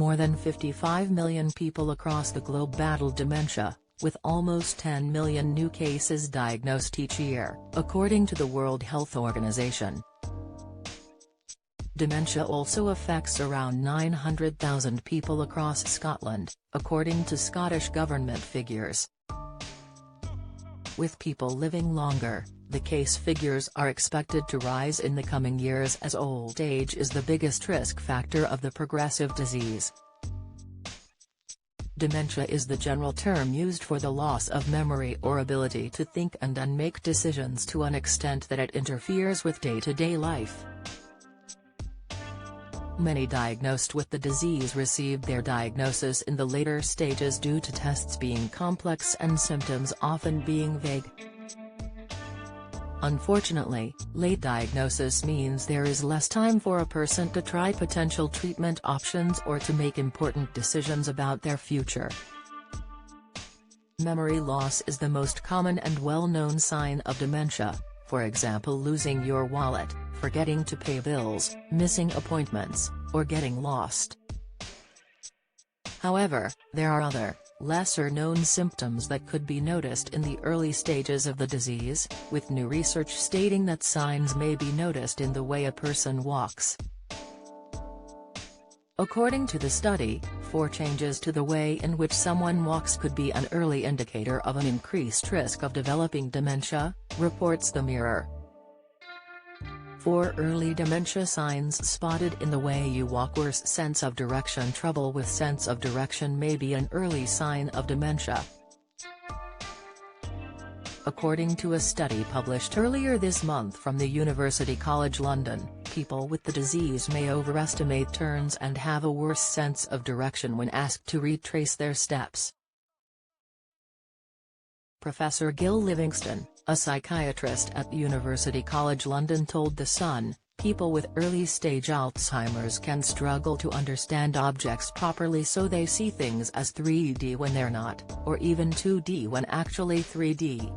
more than 55 million people across the globe battle dementia, with almost 10 million new cases diagnosed each year, according to the World Health Organization. Dementia also affects around 900,000 people across Scotland, according to Scottish government figures. With people living longer, the case figures are expected to rise in the coming years as old age is the biggest risk factor of the progressive disease. Dementia is the general term used for the loss of memory or ability to think and make decisions to an extent that it interferes with day-to-day life. Many diagnosed with the disease received their diagnosis in the later stages due to tests being complex and symptoms often being vague. Unfortunately, late diagnosis means there is less time for a person to try potential treatment options or to make important decisions about their future. Memory loss is the most common and well-known sign of dementia, for example losing your wallet, forgetting to pay bills, missing appointments, or getting lost. However, there are other, lesser-known symptoms that could be noticed in the early stages of the disease, with new research stating that signs may be noticed in the way a person walks. According to the study, 4 changes to the way in which someone walks could be an early indicator of an increased risk of developing dementia, reports the Mirror. 4 early dementia signs spotted in the way you walk: worse sense of direction. Trouble with sense of direction may be an early sign of dementia. According to a study published earlier this month from the University College London, people with the disease may overestimate turns and have a worse sense of direction when asked to retrace their steps. Professor Gil Livingston, a psychiatrist at University College London told The Sun, people with early-stage Alzheimer's can struggle to understand objects properly, so they see things as 3D when they're not, or even 2D when actually 3D.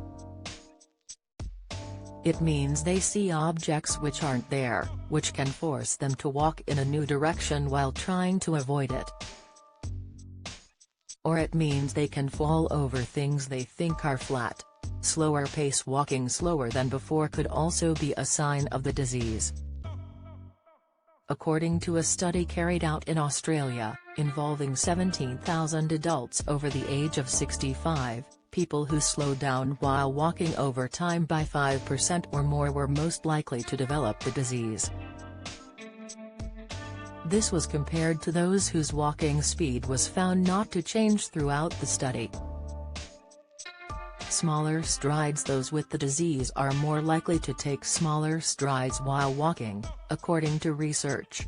It means they see objects which aren't there, which can force them to walk in a new direction while trying to avoid it. Or it means they can fall over things they think are flat. Slower pace. Walking slower than before could also be a sign of the disease. According to a study carried out in Australia, involving 17,000 adults over the age of 65, people who slowed down while walking over time by 5% or more were most likely to develop the disease. This was compared to those whose walking speed was found not to change throughout the study. Smaller strides. Those with the disease are more likely to take smaller strides while walking, according to research.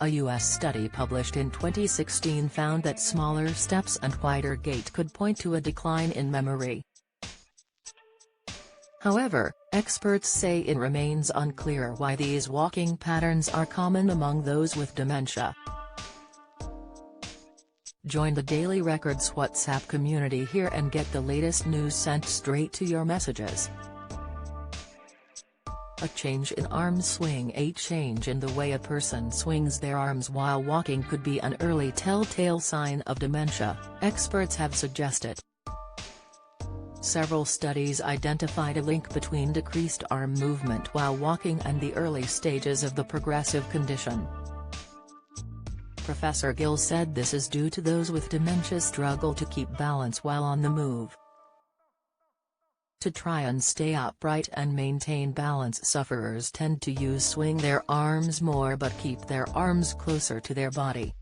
A U.S. study published in 2016 found that smaller steps and wider gait could point to a decline in memory. However, experts say it remains unclear why these walking patterns are common among those with dementia. Join the Daily Records WhatsApp community here and get the latest news sent straight to your messages. A change in arm swing. A change in the way a person swings their arms while walking could be an early telltale sign of dementia, experts have suggested. Several studies identified a link between decreased arm movement while walking and the early stages of the progressive condition. Professor Gill said this is due to those with dementia struggle to keep balance while on the move. To try and stay upright and maintain balance, sufferers tend to swing their arms more but keep their arms closer to their body.